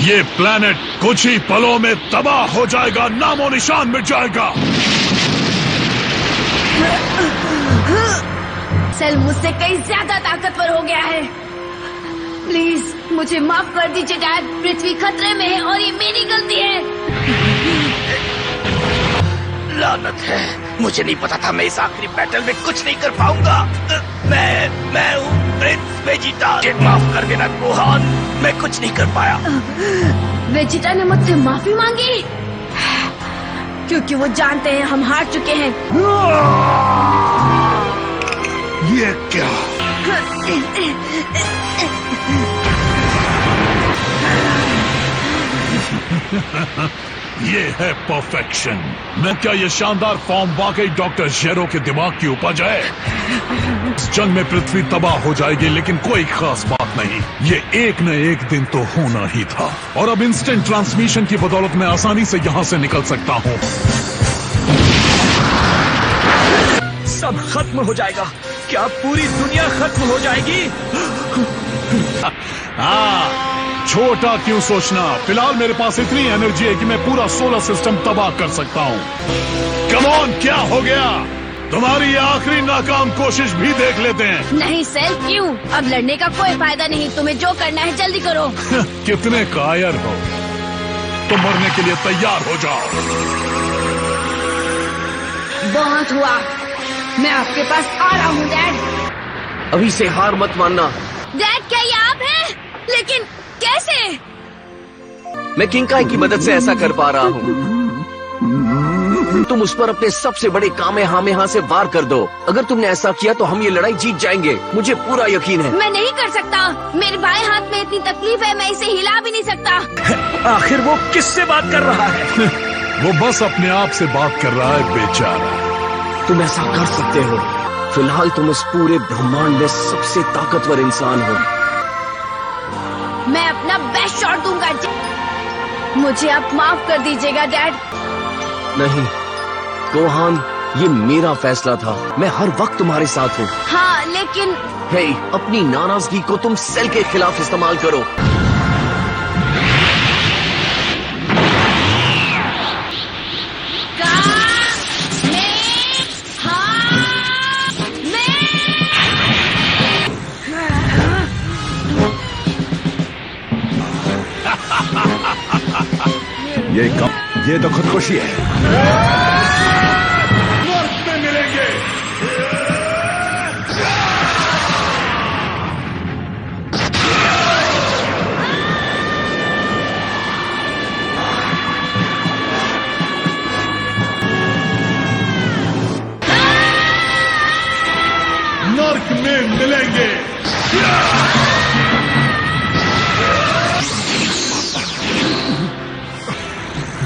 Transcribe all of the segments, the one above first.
ये प्लेनेट कुछ ही पलों में तबाह हो जाएगा, नामो निशान मिट जाएगा। सेल मुझसे कहीं ज्यादा ताकतवर हो गया है। प्लीज मुझे माफ कर दीजिए डैड। पृथ्वी खतरे में है और ये मेरी गलती है। लानत है, मुझे नहीं पता था मैं इस आखिरी बैटल में कुछ नहीं कर पाऊंगा। मैं हूँ प्रिंस वेजिटा। माफ कर देना गोहान, मैं कुछ नहीं कर पाया। वेजिटा ने मुझसे माफी मांगी क्योंकि वो जानते हैं हम हार चुके हैं। ये क्या? ये है परफेक्शन। मैं क्या ये शानदार फॉर्म वाकई डॉक्टर जेरो के दिमाग की उपज है? इस जंग में पृथ्वी तबाह हो जाएगी, लेकिन कोई खास बात नहीं। ये एक न एक दिन तो होना ही था, और अब इंस्टेंट ट्रांसमिशन की बदौलत मैं आसानी से यहाँ से निकल सकता हूँ। सब खत्म हो जाएगा। क्या पूरी दुनिया खत्म हो जाएगी? हाँ, छोटा क्यों सोचना। फिलहाल मेरे पास इतनी एनर्जी है कि मैं पूरा सोलर सिस्टम तबाह कर सकता हूँ। कम ऑन, क्या हो गया? तुम्हारी ये आखिरी नाकाम कोशिश भी देख लेते हैं। नहीं सेल, क्यों? अब लड़ने का कोई फायदा नहीं। तुम्हें जो करना है जल्दी करो। कितने कायर हो तुम, मरने के लिए तैयार हो जाओ। बहुत हुआ, मैं आपके पास आ रहा हूँ डैड। अभी से हार मत मानना। डैड, क्या ये आप हैं? लेकिन कैसे? मैं किंकाई की मदद से ऐसा कर पा रहा हूँ। तुम उस पर अपने सबसे बड़े कामेहामेहा से वार कर दो। अगर तुमने ऐसा किया तो हम ये लड़ाई जीत जाएंगे, मुझे पूरा यकीन है। मैं नहीं कर सकता। मेरे बाएं हाथ में इतनी तकलीफ है, मैं इसे हिला भी नहीं सकता। आखिर वो किससे बात कर रहा है? वो बस अपने आप से बात कर रहा है, बेचारा। तुम ऐसा कर सकते हो। फिलहाल तुम इस पूरे ब्रह्मांड में सबसे ताकतवर इंसान हो। मैं अपना बेस्ट शॉट दूंगा। मुझे आप माफ कर दीजिएगा डैड। नहीं गोहान, ये मेरा फैसला था। मैं हर वक्त तुम्हारे साथ हूँ। हाँ, लेकिन हे, अपनी नाराजगी को तुम सेल के खिलाफ इस्तेमाल करो। ये तो खुदकुशी है। नर्क में मिलेंगे। नर्क में मिलेंगे।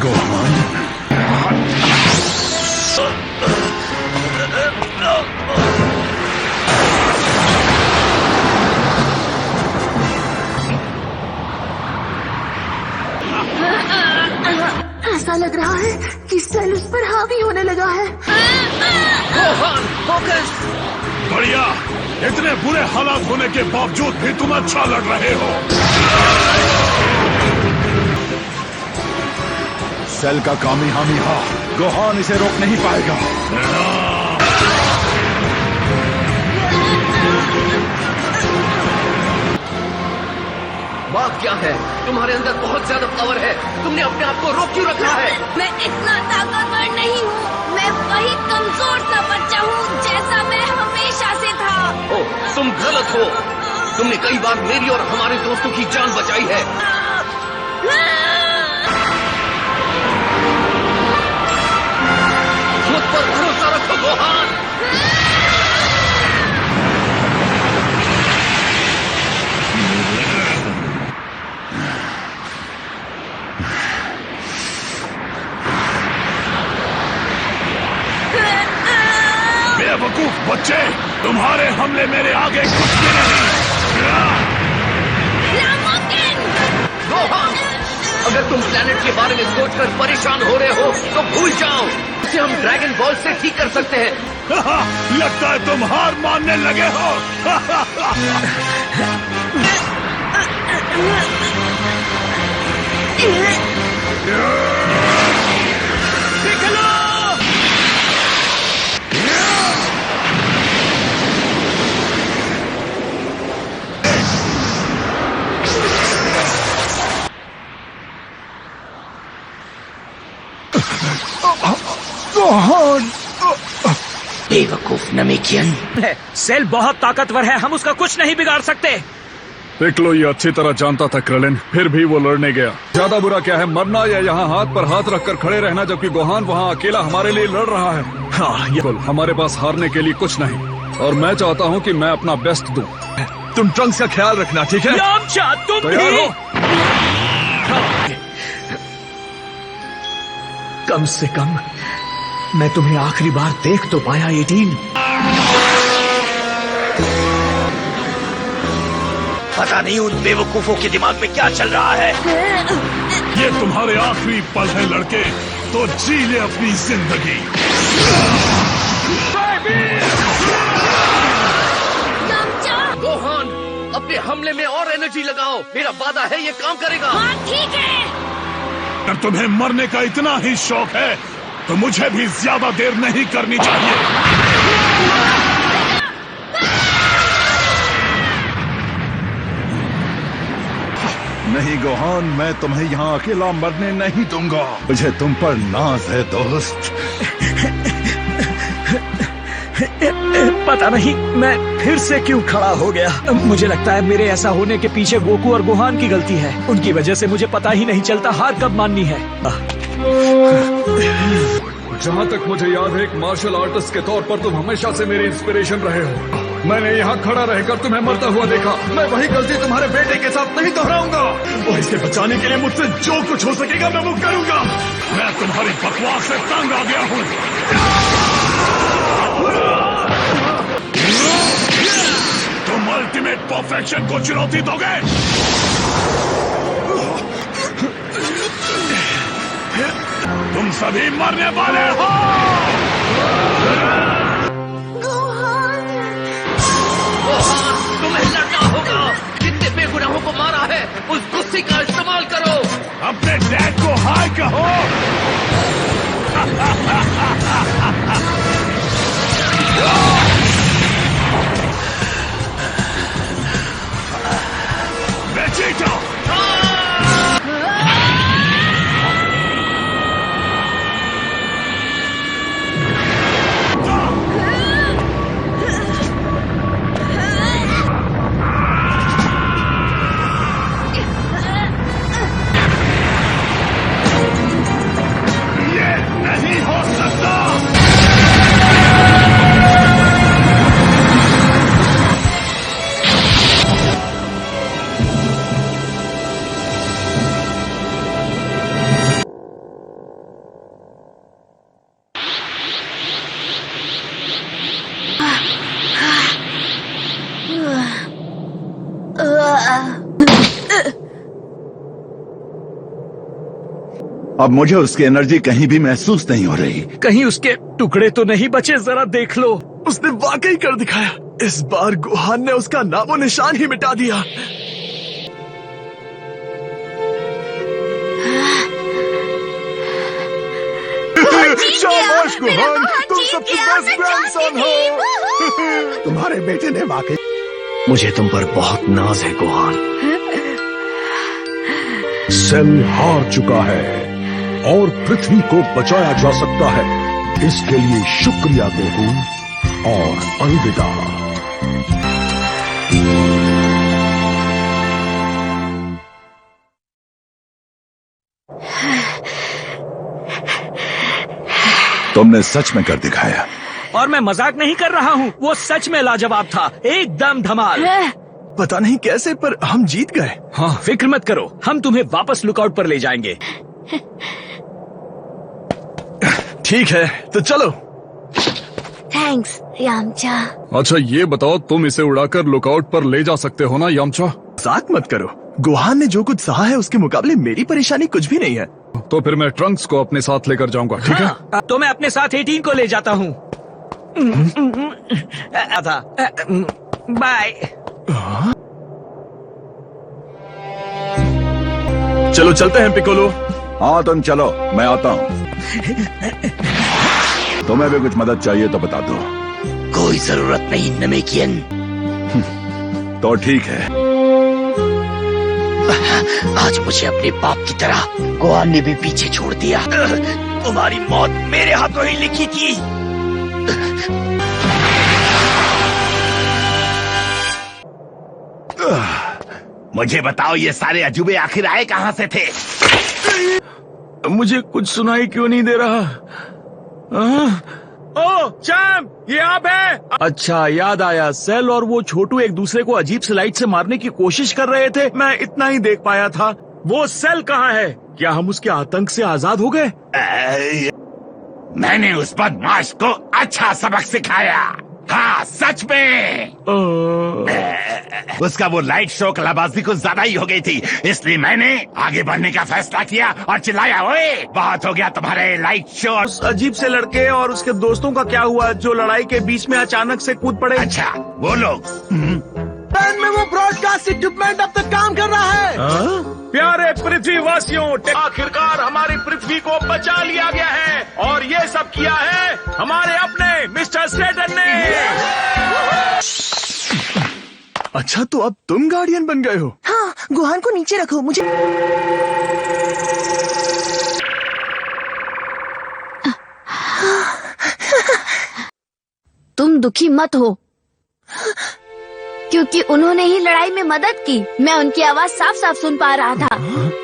गोहान, ऐसा लग रहा है कि सेल उस पर हावी होने लगा है। Gohan, focus. बढ़िया। इतने बुरे हालात होने के बावजूद भी तुम अच्छा लड़ रहे हो। सेल का कामेहामेहा, गोहान इसे रोक नहीं पाएगा। बात क्या है? तुम्हारे अंदर बहुत ज्यादा पावर है। तुमने अपने आप को रोक क्यों रखा है? मैं इतना ताकतवर नहीं हूँ। मैं वही कमजोर सा बच्चा हूँ जैसा मैं हमेशा से था। ओह, तुम गलत हो। तुमने कई बार मेरी और हमारे दोस्तों की जान बचाई है। खुद पर भरोसा रखो गोहान। बेवकूफ बच्चे, तुम्हारे हमले मेरे आगे कुछ भी नहीं। नामुमकिन। गोहान, अगर तुम प्लेनेट के बारे में सोचकर परेशान हो रहे हो तो भूल जाओ। इसे हम ड्रैगन बॉल से ठीक कर सकते हैं। लगता है तुम हार मानने लगे हो। बेवकूफ नमेकियन। सेल बहुत ताकतवर है, हम उसका कुछ नहीं बिगाड़ सकते। पिक्लो ये अच्छी तरह जानता था क्रेलिन, फिर भी वो लड़ने गया। ज्यादा बुरा क्या है, मरना या यहाँ हाथ पर हाथ रखकर खड़े रहना, जबकि गोहान वहाँ अकेला हमारे लिए लड़ रहा है। हाँ, ये हमारे पास हारने के लिए कुछ नहीं, और मैं चाहता हूँ कि मैं अपना बेस्ट दूं। तुम ट्रंक्स का ख्याल रखना, ठीक है? यामचा, तुम तैयार हो? कम से कम मैं तुम्हें आखिरी बार देख तो पाया 18। पता नहीं उन बेवकूफों के दिमाग में क्या चल रहा है। ये तुम्हारे आखिरी पल है लड़के, तो जी ले अपनी जिंदगी। गोहान, अपने हमले में और एनर्जी लगाओ, मेरा वादा है ये काम करेगा। हाँ ठीक है। अगर तुम्हें मरने का इतना ही शौक है तो मुझे भी ज्यादा देर नहीं करनी चाहिए। नहीं गोहान, मैं तुम्हें यहाँ अकेला मरने नहीं दूंगा। मुझे तुम पर नाज है दोस्त। पता नहीं मैं फिर से क्यों खड़ा हो गया। मुझे लगता है मेरे ऐसा होने के पीछे गोकू और गोहान की गलती है। उनकी वजह से मुझे पता ही नहीं चलता हार कब माननी है। जहाँ तक मुझे याद है, एक मार्शल आर्टिस्ट के तौर पर तुम हमेशा से मेरी इंस्पिरेशन रहे हो। मैंने यहाँ खड़ा रहकर तुम्हें मरता हुआ देखा। मैं वही गलती तुम्हारे बेटे के साथ नहीं दोहराऊंगा, और इसे बचाने के लिए मुझसे जो कुछ हो सकेगा मैं वो करूंगा। मैं तुम्हारी बकवास से तंग आ गया हूँ। तुम अल्टीमेट परफेक्शन को चुनौती दोगे? तुम सभी मरने वाले हो। तुम्हें लड़ना होगा। जितने बेगुनाहों को मारा है उस गुस्से का इस्तेमाल करो। अपने डैड को हाय कहो। वेजिटा, नहीं हो सकता। अब मुझे उसकी एनर्जी कहीं भी महसूस नहीं हो रही। कहीं उसके टुकड़े तो नहीं बचे, जरा देख लो। उसने वाकई कर दिखाया। इस बार गोहान ने उसका नामो निशान ही मिटा दिया। शाबाश गोहान, तुम सबसे बेस्ट ग्रैंडसन हो। तुम्हारे बेटे ने वाकई। मुझे तुम पर बहुत नाज है गोहान। सेल हार चुका है और पृथ्वी को बचाया जा सकता है। इसके लिए शुक्रिया गोकू और अलविदा। तुमने सच में कर दिखाया। और मैं मजाक नहीं कर रहा हूँ, वो सच में लाजवाब था, एकदम धमाल। पता नहीं कैसे पर हम जीत गए। हाँ, फिक्र मत करो, हम तुम्हें वापस लुकआउट पर ले जाएंगे। ठीक है तो चलो। Thanks Yamcha. अच्छा ये बताओ, तुम इसे उड़ाकर लुकआउट पर ले जा सकते हो ना यामचा? मजाक मत करो। गोहान ने जो कुछ सहा है उसके मुकाबले मेरी परेशानी कुछ भी नहीं है। तो फिर मैं ट्रंक्स को अपने साथ लेकर जाऊंगा, ठीक है? हाँ, तो मैं अपने साथ 18 को ले जाता हूँ। बाय। चलो चलते हैं पिकोलो। हाँ तुम चलो, मैं आता हूँ। तुम्हें भी कुछ मदद चाहिए तो बता दो। कोई जरूरत नहीं नमेकियन। तो ठीक है। आज मुझे अपने बाप की तरह गोहान ने भी पीछे छोड़ दिया। तुम्हारी मौत मेरे हाथों ही लिखी थी। मुझे बताओ, ये सारे अजूबे आखिर आए कहाँ से थे? मुझे कुछ सुनाई क्यों नहीं दे रहा? ओ चैम्प, ये आप है? अच्छा याद आया, सेल और वो छोटू एक दूसरे को अजीब से लाइट से मारने की कोशिश कर रहे थे। मैं इतना ही देख पाया था। वो सेल कहाँ है? क्या हम उसके आतंक से आजाद हो गए? मैंने उस बदमाश को अच्छा सबक सिखाया। हाँ सच में। उसका वो लाइट शो कलाबाजी कुछ ज्यादा ही हो गई थी, इसलिए मैंने आगे बढ़ने का फैसला किया और चिल्लाया, ओए बहुत हो गया तुम्हारे लाइट शो। उस अजीब से लड़के और उसके दोस्तों का क्या हुआ जो लड़ाई के बीच में अचानक से कूद पड़े? अच्छा वो लोग। में वो ब्रॉडकास्ट इक्विपमेंट अब तक काम कर रहा है। प्यारे पृथ्वीवासियों, आखिरकार हमारी पृथ्वी को बचा लिया गया है और ये सब किया है हमारे अपने मिस्टर सेटन ने। अच्छा तो अब तुम गार्डियन बन गए हो? हाँ, गोहान को नीचे रखो। मुझे तुम दुखी मत हो, क्योंकि उन्होंने ही लड़ाई में मदद की। मैं उनकी आवाज साफ साफ सुन पा रहा था।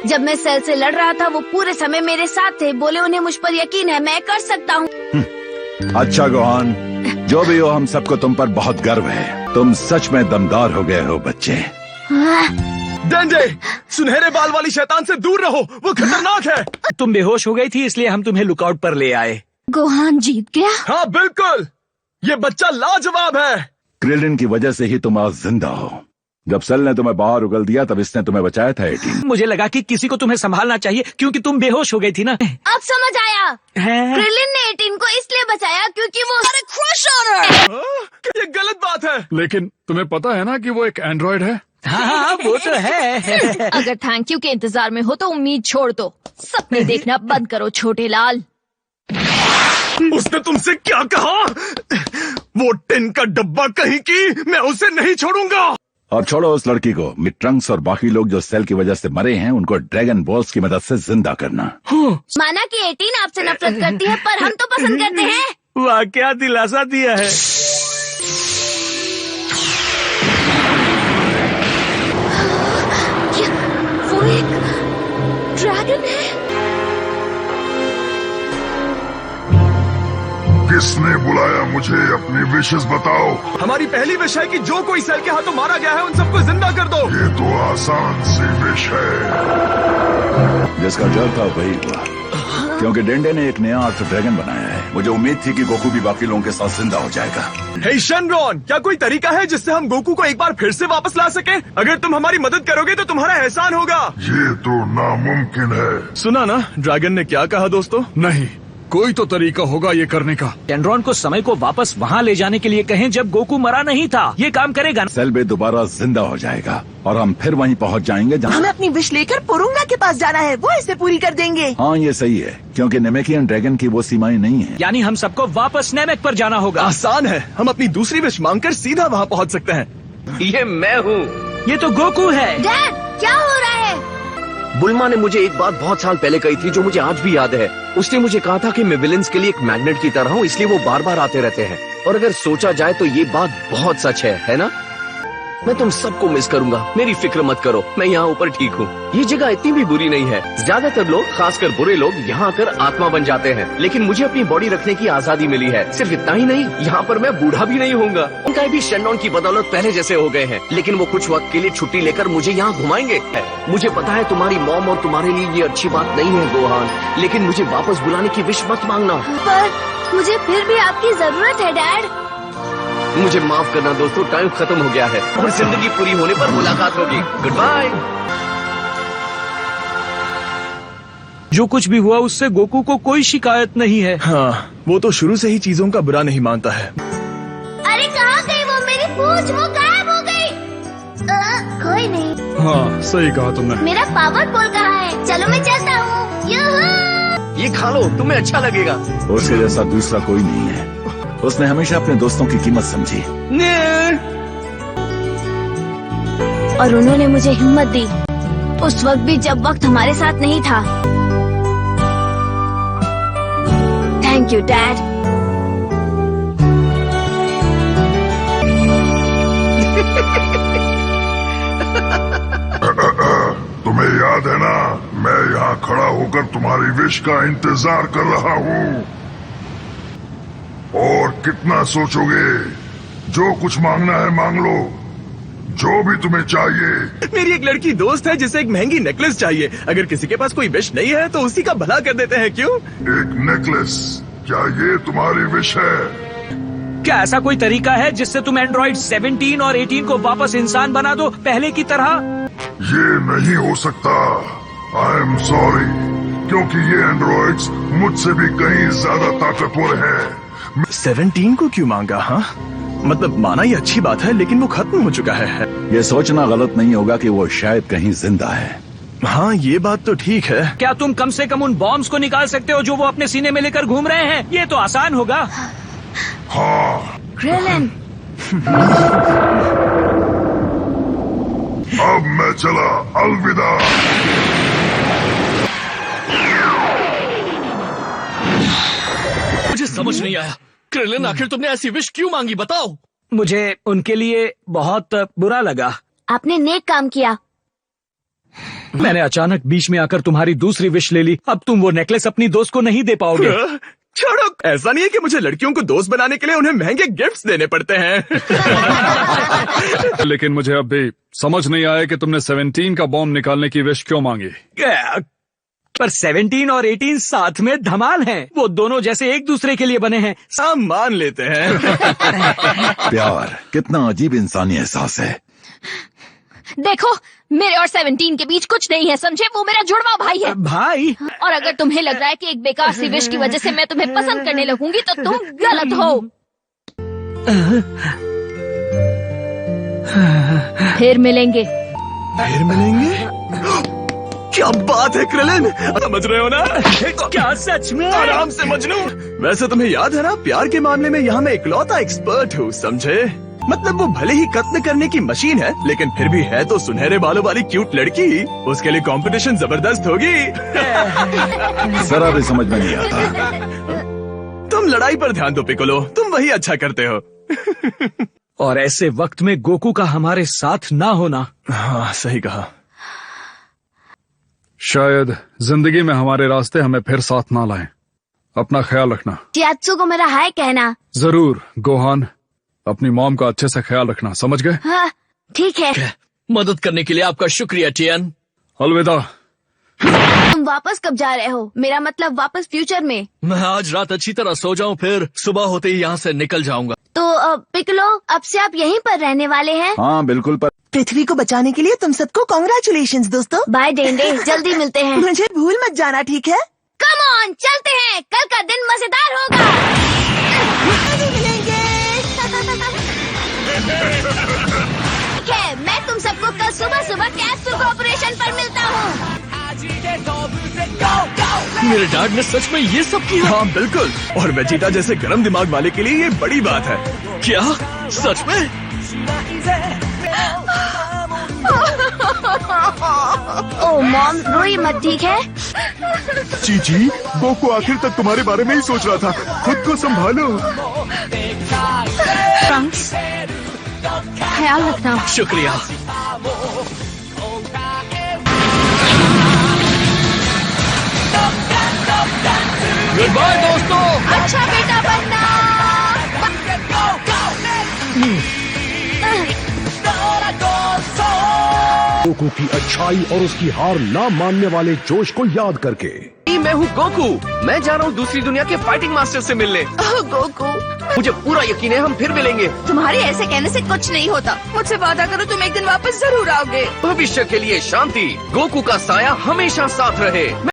जब मैं सेल से लड़ रहा था वो पूरे समय मेरे साथ थे। बोले उन्हें मुझ पर यकीन है, मैं कर सकता हूँ। अच्छा गोहान, जो भी हो, हम सबको तुम पर बहुत गर्व है। तुम सच में दमदार हो गए हो बच्चे। डंडे, सुनहरे बाल वाली शैतान से दूर रहो, वो खतरनाक है। तुम बेहोश हो गई थी इसलिए हम तुम्हें लुकआउट पर ले आए। गोहान जीत गया? हाँ बिल्कुल, ये बच्चा लाजवाब है। क्रिलिन की वजह से ही तुम आज जिंदा हो। जब सेल ने तुम्हें बाहर उगल दिया तब इसने तुम्हें बचाया था 18। मुझे लगा कि किसी को तुम्हें संभालना चाहिए क्योंकि तुम बेहोश हो गई थी ना। अब समझ आया। क्रिलिन ने 18 को इसलिए बचाया क्योंकि वो क्रश ऑन हर। ये गलत बात है। लेकिन तुम्हें पता है ना कि वो एक एंड्रॉइड है। हाँ वो तो है। अगर थैंक यू के इंतजार में हो तो उम्मीद छोड़ दो। सपने देखना बंद करो छोटे लाल। उसने तुमसे क्या कहा? वो टिन का डब्बा कहीं की, मैं उसे नहीं छोड़ूंगा। अब छोड़ो उस लड़की को। ट्रंक्स और बाकी लोग जो सेल की वजह से मरे हैं उनको ड्रैगन बॉल्स की मदद से जिंदा करना। माना कि 18 आपसे नफरत करती है पर हम तो पसंद करते हैं। वाह क्या दिलासा दिया है। क्या वो एक ड्रैगन है? किसने बुलाया मुझे? अपनी विशेष बताओ। हमारी पहली विश है कि जो कोई सेल के हाथों मारा गया है उन सबको जिंदा कर दो। ये तो आसान सी विश है। जिसका डर था वही हुआ, क्योंकि डेंडे ने एक नया अर्थ ड्रैगन बनाया है। मुझे उम्मीद थी कि गोकू भी बाकी लोगों के साथ जिंदा हो जाएगा। हे शनरॉन, क्या कोई तरीका है जिससे हम गोकू को एक बार फिर से वापस ला सके? अगर तुम हमारी मदद करोगे तो तुम्हारा एहसान होगा। ये तो नामुमकिन है। सुना ना ड्रैगन ने क्या कहा दोस्तों? नहीं, कोई तो तरीका होगा ये करने का। एंड्रॉन को समय को वापस वहाँ ले जाने के लिए कहें जब गोकू मरा नहीं था। ये काम करेगा ना? सेल भी दोबारा जिंदा हो जाएगा और हम फिर वहीं पहुंच जाएंगे जहाँ। हमें अपनी विश लेकर पुरुंगा के पास जाना है, वो इसे पूरी कर देंगे। हाँ ये सही है, क्योंकि नेमेकियन ड्रैगन की वो सीमाएं नहीं है। यानी हम सबको वापस नेमेक पर जाना होगा। आसान है, हम अपनी दूसरी विश मांगकर सीधा वहाँ पहुँच सकते हैं। ये मैं हूँ। ये तो गोकू है। डैड क्या हो रहा है? बुल्मा ने मुझे एक बात बहुत साल पहले कही थी जो मुझे आज भी याद है। उसने मुझे कहा था कि मैं विलेंस के लिए एक मैग्नेट की तरह हूँ, इसलिए वो बार बार आते रहते हैं। और अगर सोचा जाए तो ये बात बहुत सच है ना? मैं तुम सबको मिस करूंगा, मेरी फिक्र मत करो, मैं यहाँ ऊपर ठीक हूँ। ये जगह इतनी भी बुरी नहीं है। ज्यादातर लोग, खासकर बुरे लोग, यहाँ आकर आत्मा बन जाते हैं, लेकिन मुझे अपनी बॉडी रखने की आजादी मिली है। सिर्फ इतना ही नहीं, यहाँ पर मैं बूढ़ा भी नहीं होऊंगा। उनका भी शनॉन की बदौलत पहले जैसे हो गए हैं, लेकिन वो कुछ वक्त के लिए छुट्टी लेकर मुझे यहाँ घुमाएंगे। मुझे पता है तुम्हारी मॉम और तुम्हारे लिए ये अच्छी बात नहीं है गोहान, लेकिन मुझे वापस बुलाने की विश मत मांगना। पर मुझे फिर भी आपकी जरूरत है डैड। मुझे माफ करना दोस्तों, टाइम खत्म हो गया है और जिंदगी पूरी होने पर मुलाकात होगी। Good bye. जो कुछ भी हुआ उससे गोकू को कोई शिकायत नहीं है। हाँ, वो तो शुरू से ही चीजों का बुरा नहीं मानता है। अरे कहाँ गई वो मेरी पूंछ? वो गायब हो गई। कोई नहीं। हाँ सही कहा तुमने। मेरा पावर बॉल कहाँ है? चलो मैं चलता हूँ। यूहू! ये खा लो, तुम्हें अच्छा लगेगा। उसके जैसा दूसरा कोई नहीं है। उसने हमेशा अपने दोस्तों की कीमत समझी। और उन्होंने मुझे हिम्मत दी, उस वक्त भी जब वक्त हमारे साथ नहीं था। Thank you dad. तुम्हें याद है ना, मैं यहाँ खड़ा होकर तुम्हारी विश का इंतजार कर रहा हूँ। और कितना सोचोगे? जो कुछ मांगना है मांग लो, जो भी तुम्हें चाहिए। मेरी एक लड़की दोस्त है जिसे एक महंगी नेकलेस चाहिए। अगर किसी के पास कोई विश नहीं है तो उसी का भला कर देते हैं, क्यों? एक नेकलेस, क्या ये तुम्हारी विश है? क्या ऐसा कोई तरीका है जिससे तुम एंड्रॉइड 17 और 18 को वापस इंसान बना दो पहले की तरह? ये नहीं हो सकता। आई एम सॉरी, क्योंकि ये एंड्रॉइड्स मुझसे भी कहीं ज्यादा ताकतवर हैं। 17 को क्यों मांगा? हाँ मतलब माना ये अच्छी बात है, लेकिन वो खत्म हो चुका है। ये सोचना गलत नहीं होगा कि वो शायद कहीं जिंदा है। हाँ ये बात तो ठीक है। क्या तुम कम से कम उन बॉम्ब्स को निकाल सकते हो जो वो अपने सीने में लेकर घूम रहे हैं? ये तो आसान होगा। हाँ, क्रेलन, अब मैं चला, अलविदा। मुझे समझ नहीं आया, क्रेलन आखिर तुमने ऐसी विश क्यों मांगी, बताओ। मुझे उनके लिए बहुत बुरा लगा। आपने नेक काम किया। मैंने अचानक बीच में आकर तुम्हारी दूसरी विश ले ली। अब तुम वो नेकलेस अपनी दोस्त को नहीं दे पाओगे। छोड़ो, ऐसा नहीं है कि मुझे लड़कियों को दोस्त बनाने के लिए उन्हें महंगे गिफ्ट्स देने पड़ते हैं। लेकिन मुझे अब भी समझ नहीं आया कि तुमने 17 का बॉम्ब निकालने की विश क्यों मांगी। पर 17 और 18 साथ में धमाल हैं। वो दोनों जैसे एक दूसरे के लिए बने हैं। सब मान लेते हैं। प्यार कितना अजीब इंसानी एहसास है। देखो, मेरे और 17 के बीच कुछ नहीं है, समझे? वो मेरा जुड़वा भाई है। भाई? और अगर तुम्हें लग रहा है कि एक बेकार सी विश की वजह से मैं तुम्हें पसंद करने लगूंगी तो तुम गलत हो। फिर मिलेंगे। फिर मिलेंगे? क्या बात है क्रेलन, समझ रहे हो ना? क्या सच में? आराम से मजनू। वैसे तुम्हें याद है ना, प्यार के मामले में यहाँ मैं इकलौता एक्सपर्ट हूँ, समझे? मतलब वो भले ही कत्ल करने की मशीन है, लेकिन फिर भी है तो सुनहरे बालों वाली क्यूट लड़की। उसके लिए कंपटीशन जबरदस्त होगी। जरा भी समझ में नहीं आता। तुम लड़ाई पर ध्यान दो पिकोलो, तुम वही अच्छा करते हो। और ऐसे वक्त में गोकू का हमारे साथ ना होना। हाँ सही कहा। शायद जिंदगी में हमारे रास्ते हमें फिर साथ ना लाएं। अपना ख्याल रखना। चियात्सु को मेरा हाय कहना। जरूर गोहान, अपनी मॉम का अच्छे से ख्याल रखना, समझ गए? हाँ ठीक है। मदद करने के लिए आपका शुक्रिया टियन। अलविदा। तुम वापस कब जा रहे हो? मेरा मतलब वापस फ्यूचर में। मैं आज रात अच्छी तरह सो जाऊं, फिर सुबह होते ही यहाँ से निकल जाऊंगा। तो पिकलो, अब से आप यहीं पर रहने वाले हैं? हाँ बिल्कुल। पर पृथ्वी को बचाने के लिए तुम सबको कॉन्ग्रेचुलेशंस दोस्तों। बाय डेंडे, जल्दी मिलते हैं। मुझे भूल मत जाना, ठीक है? कम ऑन, चलते हैं, कल का दिन मजेदार होगा। ठीक है, मैं तुम सबको कल सुबह सुबह कैप्सूल कॉर्पोरेशन पर मिलता हूँ। मेरे डैड ने सच में ये सब किया? हाँ बिल्कुल, और वेजिटा जैसे गरम दिमाग वाले के लिए ये बड़ी बात है। क्या सच में? ओ मॉम, रोई मत, ठीक है? चीची, गोकू आखिर तक तुम्हारे बारे में ही सोच रहा था। खुद को संभालो। ट्रंक्स, ख्याल रखना। शुक्रिया। गुड बाय दोस्तों। अच्छा बेटा बनना। गोकू की अच्छाई और उसकी हार ना मानने वाले जोश को याद करके। मैं हूँ गोकू, मैं जा रहा हूँ दूसरी दुनिया के फाइटिंग मास्टर से मिलने। गोकू, मुझे पूरा यकीन है हम फिर मिलेंगे। तुम्हारे ऐसे कहने से कुछ नहीं होता। मुझसे वादा करो तुम एक दिन वापस जरूर आओगे। भविष्य के लिए शांति। गोकू का साया हमेशा साथ रहे।